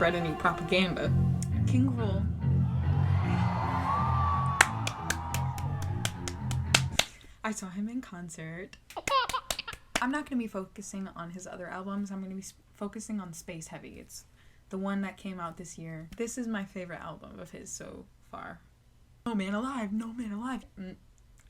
spread any propaganda. King Krule. I saw him in concert. I'm not going to be focusing on his other albums. I'm going to be focusing on Space Heavy. It's the one that came out this year. This is my favorite album of his so far. No Man Alive, No Man Alive.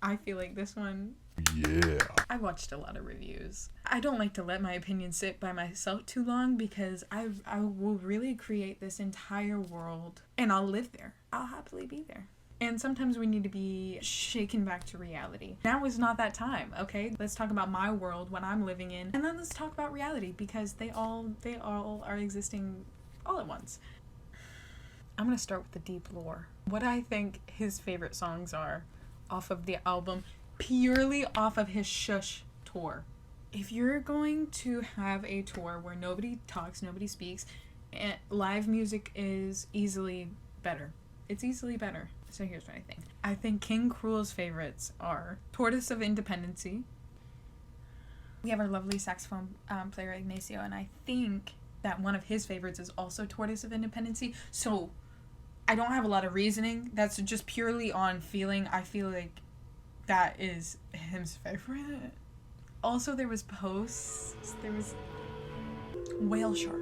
I feel like this one... Yeah. I watched a lot of reviews. I don't like to let my opinion sit by myself too long because I will really create this entire world and I'll live there. I'll happily be there. And sometimes we need to be shaken back to reality. Now is not that time, okay? Let's talk about my world, what I'm living in, and then let's talk about reality because they all are existing all at once. I'm gonna start with the deep lore. What I think his favorite songs are off of the album, purely off of his Shush tour. If you're going to have a tour where nobody talks, nobody speaks, and live music is easily better. It's easily better. So here's what I think. I think King Krule's favorites are Tortoise of Independency. We have our lovely saxophone player Ignacio, and I think that one of his favorites is also Tortoise of Independency. So I don't have a lot of reasoning. That's just purely on feeling. I feel like that is his favorite. Also, there was Posts. There was Whale Shark.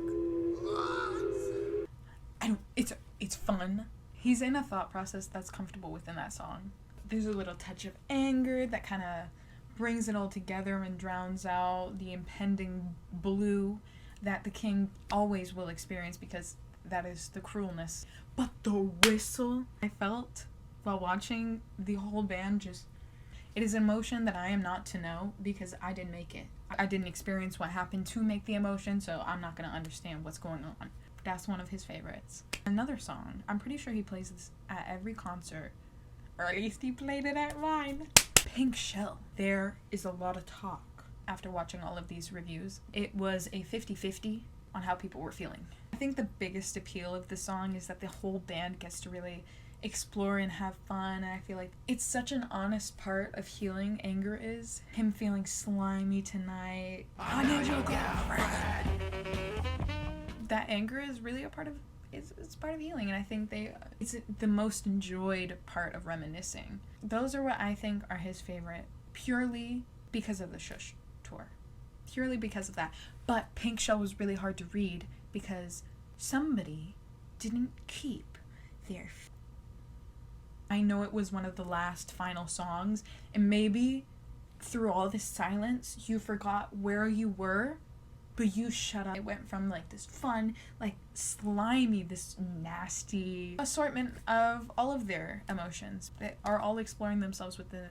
It's fun. He's in a thought process that's comfortable within that song. There's a little touch of anger that kind of brings it all together and drowns out the impending blue that the king always will experience because that is the cruelness. But the whistle I felt while watching the whole band just... It is emotion that I am not to know because I didn't make it. I didn't experience what happened to make the emotion, so I'm not going to understand what's going on. That's one of his favorites. Another song, I'm pretty sure he plays this at every concert, or at least he played it at mine. Pink Shell. There is a lot of talk after watching all of these reviews. It was a 50-50 on how people were feeling. I think the biggest appeal of the song is that the whole band gets to really explore and have fun, and I feel like it's such an honest part of healing anger is. Him feeling slimy tonight. I need your girlfriend. That anger is really a part of it's part of healing, and I think it's the most enjoyed part of reminiscing. Those are what I think are his favorite, purely because of the Shush tour. Purely because of that. But Pink Shell was really hard to read because somebody didn't keep their... I know it was one of the last final songs, and maybe through all this silence you forgot where you were, but you shut up. It went from like this fun, like slimy, this nasty assortment of all of their emotions that are all exploring themselves with the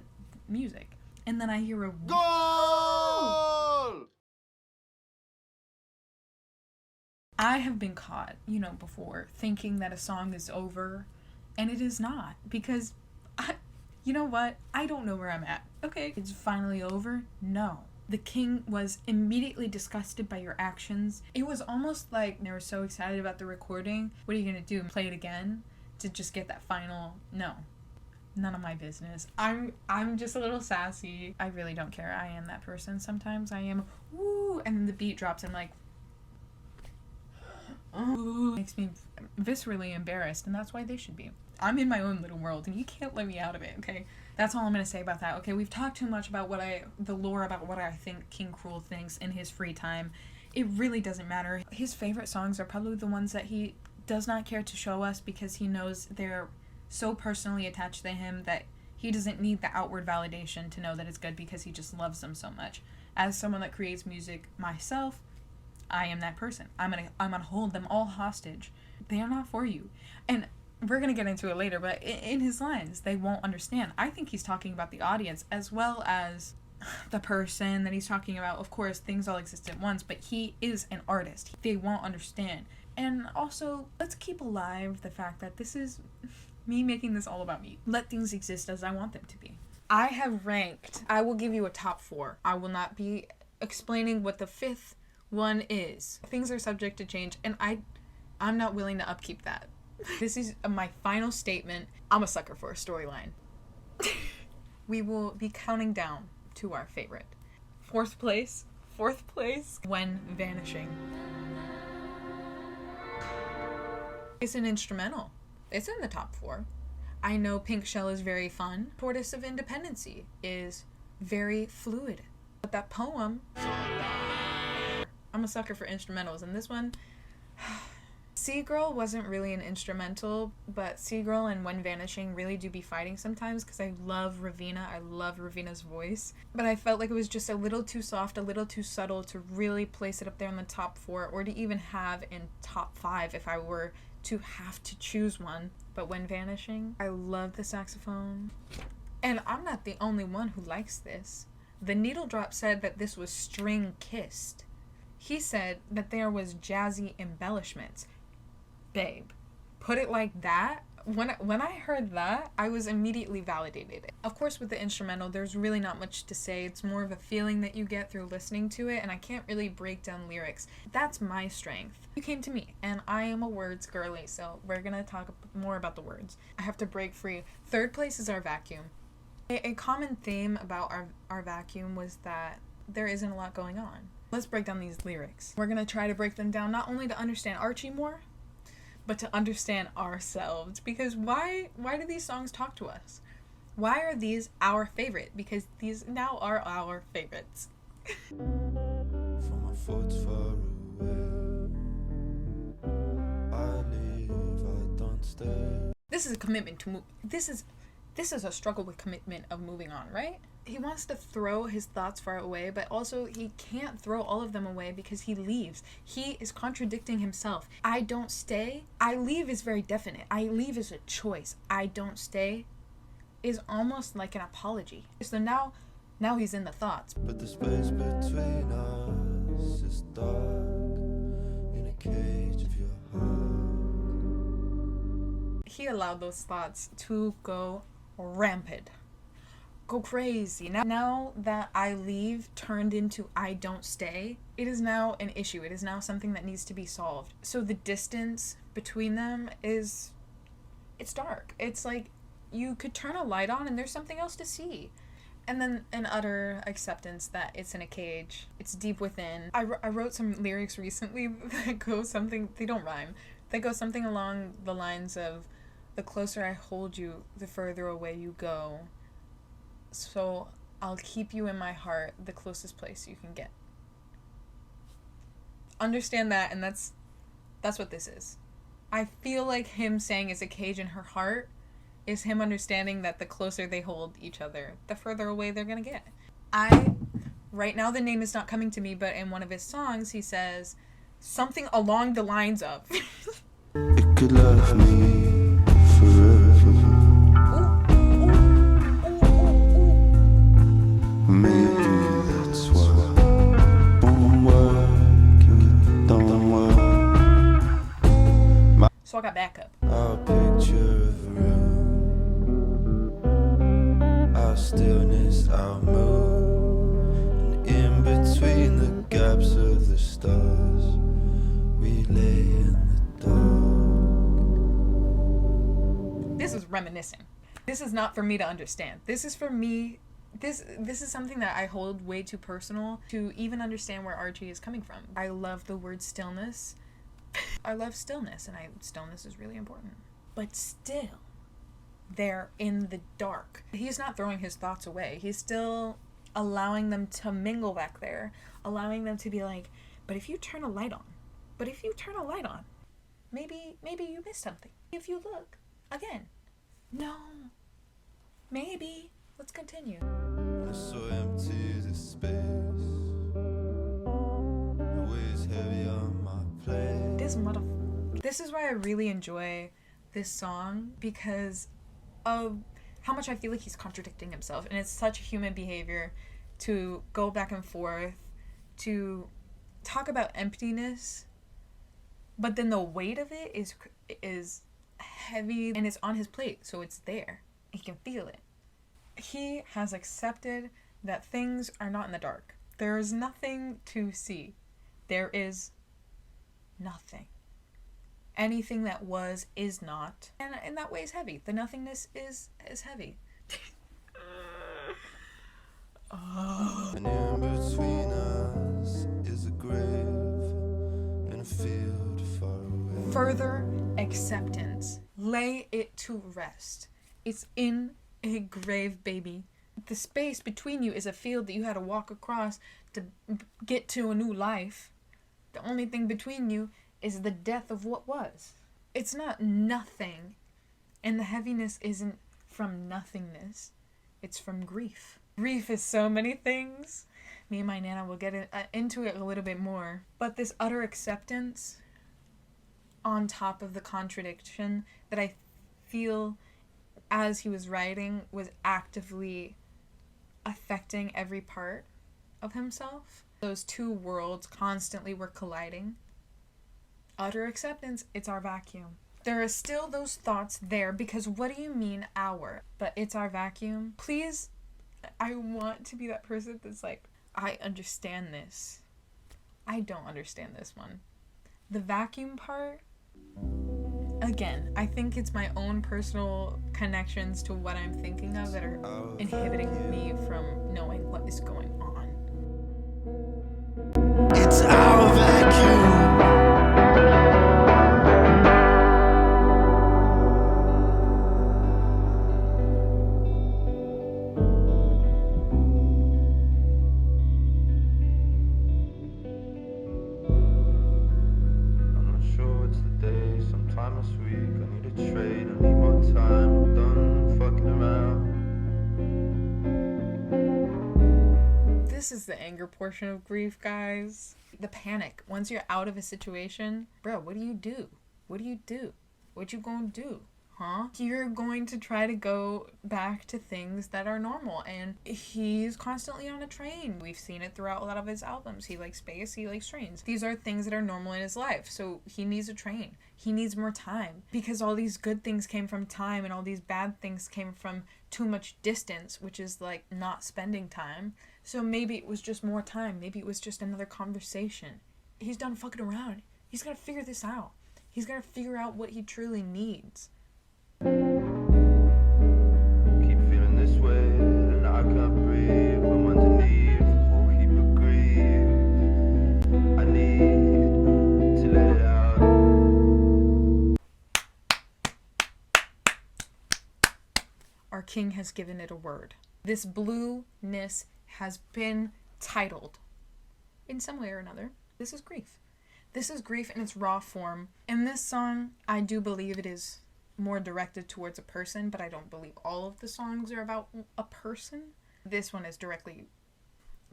music. And then I hear a goal! I have been caught, before thinking that a song is over, and it is not, because you know what? I don't know where I'm at. Okay, it's finally over? No. The king was immediately disgusted by your actions. It was almost like they were so excited about the recording. What are you gonna do? Play it again? To just get that final... No. None of my business. I'm just a little sassy. I really don't care. I am that person. Sometimes I am, woo, and then the beat drops and I'm like... Ooh. Makes me viscerally embarrassed, and that's why they should be. I'm in my own little world, and you can't let me out of it, okay? That's all I'm going to say about that. Okay, we've talked too much about the lore about what I think King Krule thinks in his free time. It really doesn't matter. His favorite songs are probably the ones that he does not care to show us because he knows they're so personally attached to him that he doesn't need the outward validation to know that it's good because he just loves them so much. As someone that creates music myself, I am that person. I'm gonna hold them all hostage. They are not for you. And we're going to get into it later, but in his lines, they won't understand. I think he's talking about the audience as well as the person that he's talking about. Of course, things all exist at once, but he is an artist. They won't understand. And also, let's keep alive the fact that this is me making this all about me. Let things exist as I want them to be. I have ranked, I will give you a top 4. I will not be explaining what the 5th one is. Things are subject to change, and I'm not willing to upkeep that. This is my final statement. I'm a sucker for a storyline. We will be counting down to our favorite. Fourth place, When Vanishing. It's an instrumental. It's in the top 4. I know Pink Shell is very fun. Tortoise of Independency is very fluid. But that poem, I'm a sucker for instrumentals, and this one, Seagirl wasn't really an instrumental, but Seagirl and When Vanishing really do be fighting sometimes because I love Raveena. I love Raveena's voice. But I felt like it was just a little too soft, a little too subtle to really place it up there in the top 4 or to even have in top 5 if I were to have to choose one. But When Vanishing, I love the saxophone. And I'm not the only one who likes this. The Needle Drop said that this was string kissed. He said that there was jazzy embellishments. Babe, put it like that. When I heard that, I was immediately validated. Of course, with the instrumental, there's really not much to say. It's more of a feeling that you get through listening to it, and I can't really break down lyrics. That's my strength. You came to me, and I am a words girly, so we're gonna talk more about the words. I have to break free. Third place is our vacuum. A common theme about our vacuum was that there isn't a lot going on. Let's break down these lyrics. We're gonna try to break them down not only to understand Archie more, but to understand ourselves. Because why do these songs talk to us? Why are these our favorite? Because these now are our favorites. From my thoughts far away, I leave, I don't stay. This is a commitment to move. This is a struggle with commitment of moving on, right? He wants to throw his thoughts far away, but also he can't throw all of them away because he leaves. He is contradicting himself. I don't stay. I leave is very definite. I leave is a choice. I don't stay is almost like an apology. So now he's in the thoughts. But the space between us is dark in a cage of your heart. He allowed those thoughts to go rampant. Go crazy. Now that I leave turned into I don't stay, it is now an issue. It is now something that needs to be solved. So the distance between them it's dark. It's like you could turn a light on and there's something else to see. And then an utter acceptance that it's in a cage. It's deep within. I wrote some lyrics recently that go something, they don't rhyme. They go something along the lines of, the closer I hold you, the further away you go. So I'll keep you in my heart, the closest place you can get. Understand that, and that's what this is. I feel like him saying it's a cage in her heart is him understanding that the closer they hold each other, the further away they're gonna get. Right now the name is not coming to me, but in one of his songs he says something along the lines of it could love me forever. Maybe that's why don't work. So I got backup. Our picture of a room, our stillness, our mood, and in between the gaps of the stars, we lay in the dark. This is reminiscing. This is not for me to understand. This is for me. This is something that I hold way too personal to even understand where Archie is coming from. I love the word stillness. I love stillness, and stillness is really important. But still, they're in the dark. He's not throwing his thoughts away. He's still allowing them to mingle back there, allowing them to be like, but if you turn a light on, maybe you missed something. If you look again, no, maybe. Let's continue. So empty the space. The weigh's heavy on my plate. This is why I really enjoy this song, because of how much I feel like he's contradicting himself, and it's such human behavior to go back and forth, to talk about emptiness, but then the weight of it is heavy and it's on his plate, so it's there. He can feel it. He has accepted that things are not in the dark. There is nothing to see. There is nothing. Anything that was is not. And in that way is heavy. The nothingness is heavy. And in between us is a grave in a field far away. Further acceptance. Lay it to rest. It's in a grave, baby. The space between you is a field that you had to walk across to get to a new life. The only thing between you is the death of what was. It's not nothing. And the heaviness isn't from nothingness. It's from grief. Grief is so many things. Me and my Nana will get into it a little bit more. But this utter acceptance on top of the contradiction that I feel as he was writing was actively affecting every part of himself. Those two worlds constantly were colliding. Utter acceptance, it's our vacuum. There are still those thoughts there because what do you mean our? But it's our vacuum. Please, I want to be that person that's like, I understand this. I don't understand this one. The vacuum part, again, I think it's my own personal connections to what I'm thinking of that are inhibiting me from knowing what is going on. It's our vacuum. This is the anger portion of grief, guys. The panic. Once you're out of a situation, bro, what do you do? What do you do? What you gonna do? Huh? You're going to try to go back to things that are normal, and he's constantly on a train. We've seen it throughout a lot of his albums. He likes space, he likes trains. These are things that are normal in his life, so he needs a train. He needs more time, because all these good things came from time, and all these bad things came from too much distance, which is like not spending time. So maybe it was just more time. Maybe it was just another conversation. He's done fucking around. He's got to figure this out. He's got to figure out what he truly needs. Keep feeling this way, and I can't breathe. I'm underneath a whole heap of grief. I need to let it out. Our king has given it a word. This blueness has been titled in some way or another. This is grief. This is grief in its raw form. In this song, I do believe it is more directed towards a person, but I don't believe all of the songs are about a person. This one is directly.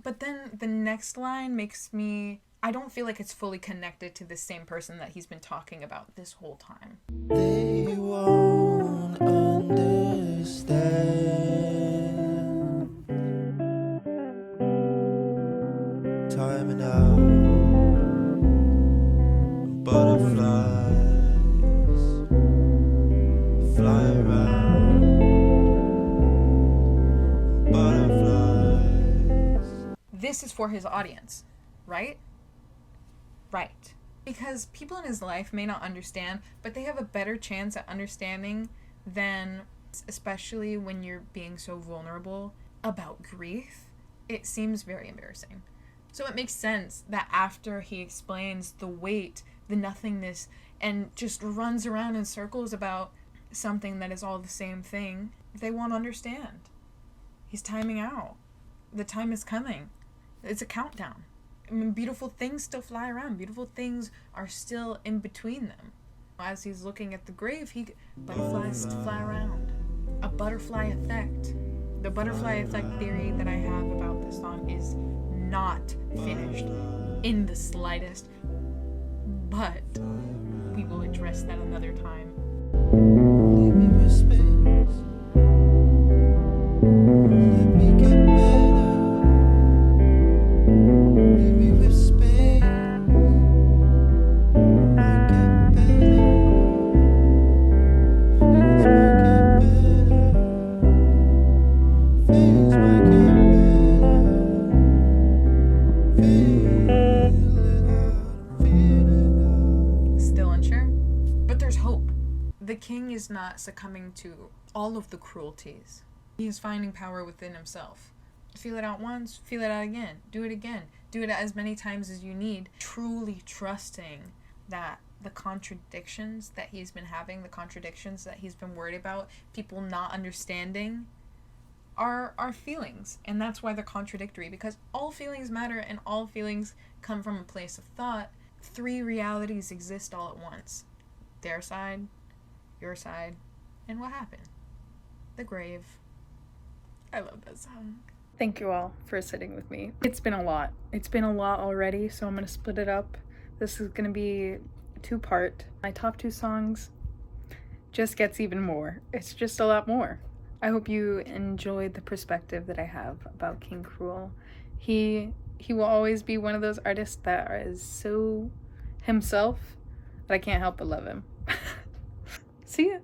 But then the next line makes me, I don't feel like it's fully connected to the same person that he's been talking about this whole time. They won't understand. Time and out. Butterflies fly around. Butterflies. This is for his audience, right? Right. Because people in his life may not understand, but they have a better chance at understanding than, especially when you're being so vulnerable about grief. It seems very embarrassing. So it makes sense that after he explains the weight, the nothingness, and just runs around in circles about something that is all the same thing, they won't understand. He's timing out. The time is coming. It's a countdown. I mean, beautiful things still fly around. Beautiful things are still in between them. As he's looking at the grave, butterflies fly around. A butterfly effect. The butterfly effect theory that I have about this song is not finished in the slightest, but we will address that another time. Leave me with space. Let me get better. Leave me with space. Might get better. Things might get better. Things might get better. Feel it out. Still unsure? But there's hope. The king is not succumbing to all of the cruelties. He is finding power within himself. Feel it out once, feel it out again. Do it again. Do it as many times as you need. Truly trusting that the contradictions that he's been having, the contradictions that he's been worried about, people not understanding, are feelings. And that's why they're contradictory, because all feelings matter and all feelings come from a place of thought. 3 realities exist all at once: their side, your side, and what happened. The grave. I love that song. Thank you all for sitting with me. It's been a lot. It's been a lot already, so I'm going to split it up. This is going to be 2-part. My top 2 songs just gets even more. It's just a lot more. I hope you enjoyed the perspective that I have about King Krule. He will always be one of those artists that is so himself that I can't help but love him. See ya.